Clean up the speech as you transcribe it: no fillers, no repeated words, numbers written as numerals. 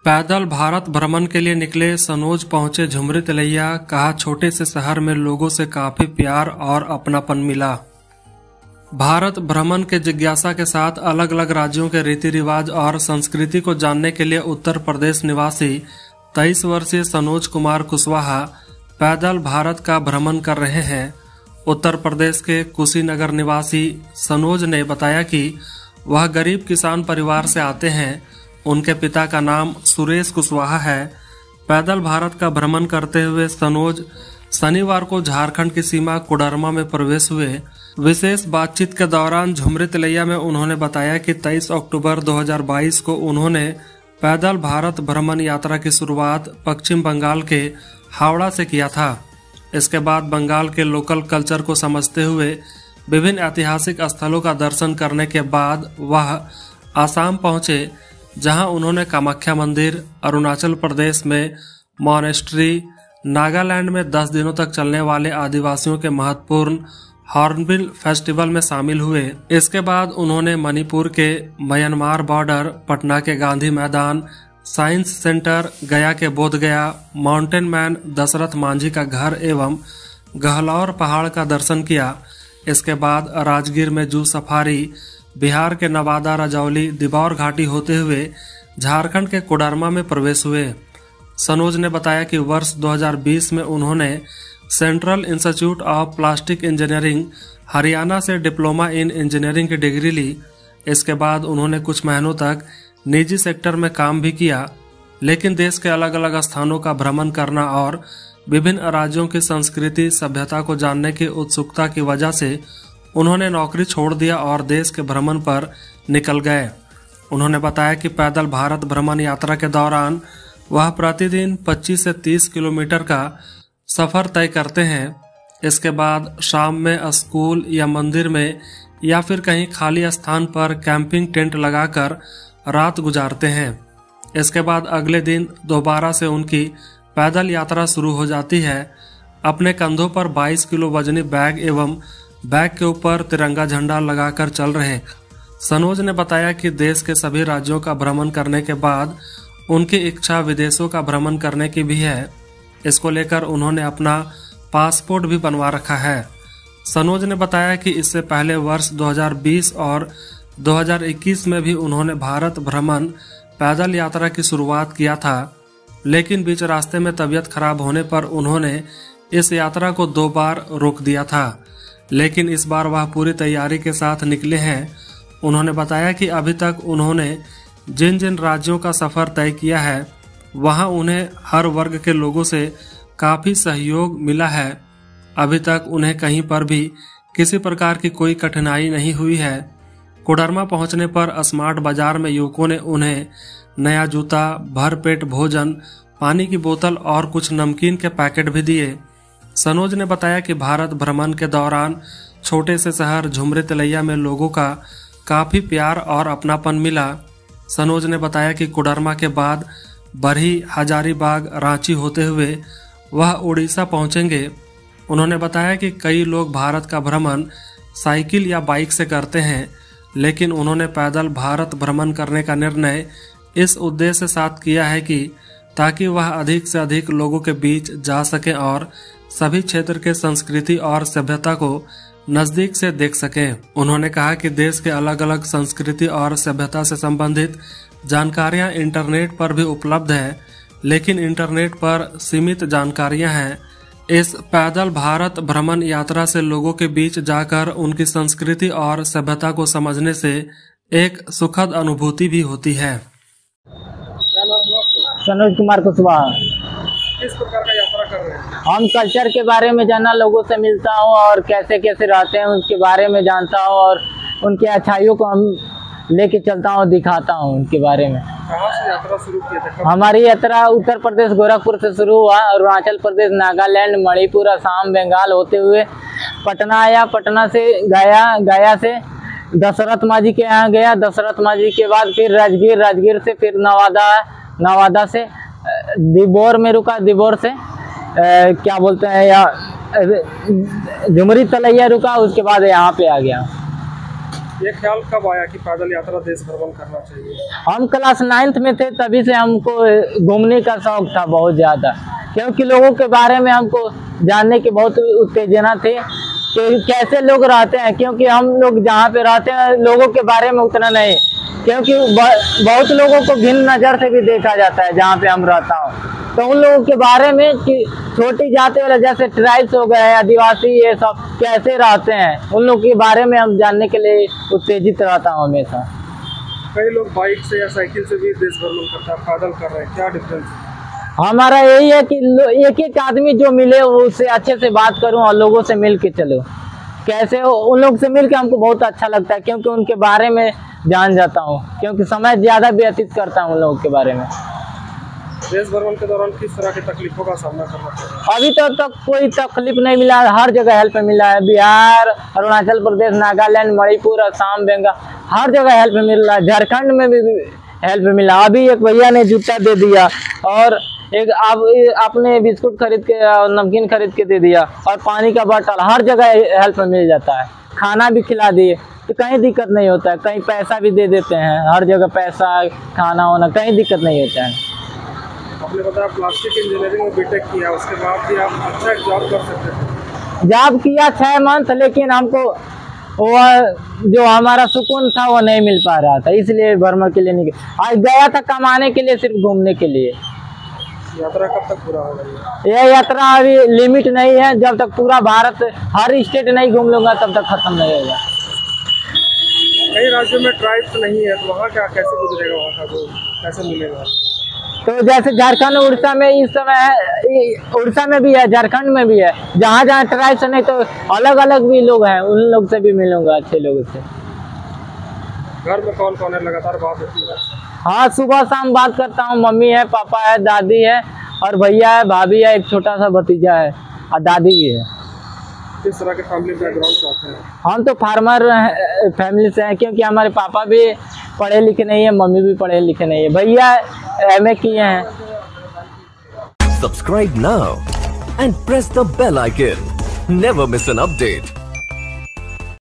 पैदल भारत भ्रमण के लिए निकले सनोज पहुंचे झुमरी तिलैया। कहा, छोटे से शहर में लोगों से काफी प्यार और अपनापन मिला। भारत भ्रमण के जिज्ञासा के साथ अलग अलग राज्यों के रीति रिवाज और संस्कृति को जानने के लिए उत्तर प्रदेश निवासी 23 वर्षीय सनोज कुमार कुशवाहा पैदल भारत का भ्रमण कर रहे हैं। उत्तर प्रदेश के कुशीनगर निवासी सनोज ने बताया कि वह गरीब किसान परिवार से आते हैं। उनके पिता का नाम सुरेश कुशवाहा है। पैदल भारत का भ्रमण करते हुए सनोज शनिवार को झारखंड की सीमा कोडरमा में प्रवेश हुए। विशेष बातचीत के दौरान झुमरी तिलैया में उन्होंने बताया कि 23 अक्टूबर 2022 को उन्होंने पैदल भारत भ्रमण यात्रा की शुरुआत पश्चिम बंगाल के हावड़ा से किया था। इसके बाद बंगाल के लोकल कल्चर को समझते हुए विभिन्न ऐतिहासिक स्थलों का दर्शन करने के बाद वह आसाम पहुंचे, जहां उन्होंने कामाख्या मंदिर, अरुणाचल प्रदेश में मॉनेस्ट्री, नागालैंड में 10 दिनों तक चलने वाले आदिवासियों के महत्वपूर्ण हॉर्नबिल फेस्टिवल में शामिल हुए। इसके बाद उन्होंने मणिपुर के म्यांमार बॉर्डर, पटना के गांधी मैदान, साइंस सेंटर, गया के बोध गया, माउंटेन मैन दशरथ मांझी का घर एवं गहलौर पहाड़ का दर्शन किया। इसके बाद राजगीर में जू सफारी, बिहार के नवादा, राजौली, दिबौर घाटी होते हुए झारखंड के कोडरमा में प्रवेश हुए। सनोज ने बताया कि वर्ष 2020 में उन्होंने central institute of plastic engineering Haryana से डिप्लोमा इन इंजीनियरिंग की डिग्री ली। इसके बाद उन्होंने कुछ महीनों तक निजी सेक्टर में काम भी किया, लेकिन देश के अलग अलग स्थानों का भ्रमण करना और विभिन्न राज्यों की संस्कृति सभ्यता को जानने की उत्सुकता की वजह से उन्होंने नौकरी छोड़ दिया और देश के भ्रमण पर निकल गए। उन्होंने बताया कि पैदल भारत भ्रमण यात्रा के दौरान वह प्रतिदिन 25 से 30 किलोमीटर का सफर तय करते हैं। इसके बाद शाम में स्कूल या मंदिर में या फिर कहीं खाली स्थान पर कैंपिंग टेंट लगाकर रात गुजारते हैं। इसके बाद अगले दिन दोबारा से उनकी पैदल यात्रा शुरू हो जाती है। अपने कंधों पर 22 किलो वजनी बैग एवं बैग के ऊपर तिरंगा झंडा लगाकर चल रहे सनोज ने बताया कि देश के सभी राज्यों का भ्रमण करने के बाद उनकी इच्छा विदेशों का भ्रमण करने की भी है। इसको लेकर उन्होंने अपना पासपोर्ट भी बनवा रखा है। सनोज ने बताया कि इससे पहले वर्ष 2020 और 2021 में भी उन्होंने भारत भ्रमण पैदल यात्रा की शुरुआत किया था, लेकिन बीच रास्ते में तबीयत खराब होने पर उन्होंने इस यात्रा को 2 बार रोक दिया था, लेकिन इस बार वह पूरी तैयारी के साथ निकले हैं। उन्होंने बताया कि अभी तक उन्होंने जिन जिन राज्यों का सफर तय किया है वहां उन्हें हर वर्ग के लोगों से काफी सहयोग मिला है। अभी तक उन्हें कहीं पर भी किसी प्रकार की कोई कठिनाई नहीं हुई है। कोडरमा पहुंचने पर स्मार्ट बाजार में युवकों ने उन्हें नया जूता, भरपेट भोजन, पानी की बोतल और कुछ नमकीन के पैकेट भी दिए। सनोज ने बताया कि भारत भ्रमण के दौरान छोटे से शहर झुमरी तिलैया में लोगों का काफी प्यार और अपनापन मिला। सनोज ने बताया कि कोडरमा के बाद बरही, हजारीबाग, रांची होते हुए वह उड़ीसा पहुंचेंगे। उन्होंने बताया कि कई लोग भारत का भ्रमण साइकिल या बाइक से करते हैं, लेकिन उन्होंने पैदल भारत भ्रमण करने का निर्णय इस उद्देश्य के साथ किया है कि ताकि वह अधिक से अधिक लोगों के बीच जा सके और सभी क्षेत्र के संस्कृति और सभ्यता को नजदीक से देख सकें। उन्होंने कहा कि देश के अलग अलग संस्कृति और सभ्यता से संबंधित जानकारियां इंटरनेट पर भी उपलब्ध है, लेकिन इंटरनेट पर सीमित जानकारियां हैं। इस पैदल भारत भ्रमण यात्रा से लोगों के बीच जाकर उनकी संस्कृति और सभ्यता को समझने से एक सुखद अनुभूति भी होती है। सनोज कुमार कुशवाहा। किस प्रकार का यात्रा कर रहे हैं? हम कल्चर के बारे में जानना, लोगों से मिलता हूँ और कैसे कैसे रहते हैं उसके बारे में जानता हूँ और उनकी अच्छाइयों को हम लेके चलता हूँ, दिखाता हूँ उनके बारे में। कहाँ से यात्रा शुरू किया था? हमारी यात्रा उत्तर प्रदेश गोरखपुर से शुरू हुआ, अरुणाचल प्रदेश, नागालैंड, मणिपुर, असम, बंगाल होते हुए पटना आया। पटना से गया, गया से दशरथ मांझी के यहाँ गया, दशरथ मांझी के बाद फिर राजगीर, राजगीर से फिर नवादा, नवादा से दिबौर में रुका, दिबौर से क्या बोलते हैं या झुमरी तिलैया रुका, उसके बाद यहाँ पे आ गया। ये ख्याल कब आया कि पैदल यात्रा देश भ्रमण करना चाहिए? हम क्लास 9th में थे, तभी से हमको घूमने का शौक था बहुत ज़्यादा, क्योंकि लोगों के बारे में हमको जानने की बहुत उत्तेजना थी कि कैसे लोग रहते हैं, क्योंकि हम लोग जहाँ पे रहते हैं लोगों के बारे में उतना नहीं, क्योंकि बहुत लोगों को भिन्न नज़र से भी देखा जाता है जहाँ पे हम रहता हूँ। तो उन लोगों के बारे में कि छोटी जाति वाले जैसे ट्राइब्स हो गए, आदिवासी, ये सब कैसे रहते हैं, उन लोगों के बारे में हम जानने के लिए उत्तेजित रहता हूँ हमेशा। कई लोग बाइक से या साइकिल से भी देश भ्रमण करता है, पैदल कर रहे हैं, क्या डिफरेंस? हमारा यही है कि एक एक आदमी जो मिले उससे अच्छे से बात करूं और लोगों से मिल के चलो। कैसे उन लोग से मिल के हमको बहुत अच्छा लगता है, क्योंकि उनके बारे में जान जाता हूं, क्योंकि समय ज़्यादा व्यतीत करता हूं उन लोगों के बारे में। देश भ्रमण के दौरान किस तरह की तकलीफों का सामना करना पड़ा? अभी तक कोई तकलीफ नहीं मिला, हर जगह हेल्प मिला है। बिहार, अरुणाचल प्रदेश, नागालैंड, मणिपुर, असम, बंगाल, हर जगह हेल्प मिल रहा है। झारखंड में भी हेल्प मिला। अभी एक भैया ने जूता दे दिया और एक आपने बिस्कुट खरीद के, नमकीन खरीद के दे दिया, और पानी का बोतल, हर जगह हेल्प मिल जाता है। खाना भी खिला दिए तो कहीं दिक्कत नहीं होता है। कहीं पैसा भी दे देते हैं, हर जगह पैसा, खाना होना, कहीं दिक्कत नहीं होता है। आपने बताया प्लास्टिक इंजीनियरिंग में बीटेक किया, उसके बाद भी आप अच्छा जॉब कर सकते थे। जॉब किया 6 मंथ, लेकिन हमको वो जो हमारा सुकून था वो नहीं मिल पा रहा था, इसलिए भ्रमण के लिए नहीं गया। गया था कमाने के लिए, सिर्फ घूमने के लिए। यात्रा कब तक पूरा होगा? यह यात्रा अभी लिमिट नहीं है, जब तक पूरा भारत हर स्टेट नहीं घूम लूंगा तब तक खत्म नहीं होगा। कई राज्यों में ट्राइब्स नहीं है, तो वहाँ क्या कैसे गुजरेगा, वहाँ का जो कैसे मिलेगा? तो जैसे झारखंड, उड़ीसा में इस समय, उड़ीसा में भी है, झारखंड में भी है, जहाँ जहाँ ट्राइब्स नहीं तो अलग अलग भी लोग हैं, उन लोग से भी मिलूंगा, अच्छे लोगों से। घर में कौन कौन है, लगातार बात होती है? हाँ, सुबह शाम बात करता हूँ। मम्मी है, पापा है, दादी है, और भैया है, भाभी है, एक छोटा सा भतीजा है, और दादी भी है। किस तरह के फैमिली बैकग्राउंड से आते हैं? हम तो फार्मर फैमिली से हैं, क्योंकि हमारे पापा भी पढ़े लिखे नहीं है, मम्मी भी पढ़े लिखे नहीं है, भैया MA किए हैं। Subscribe now and press the bell icon. Never miss an update.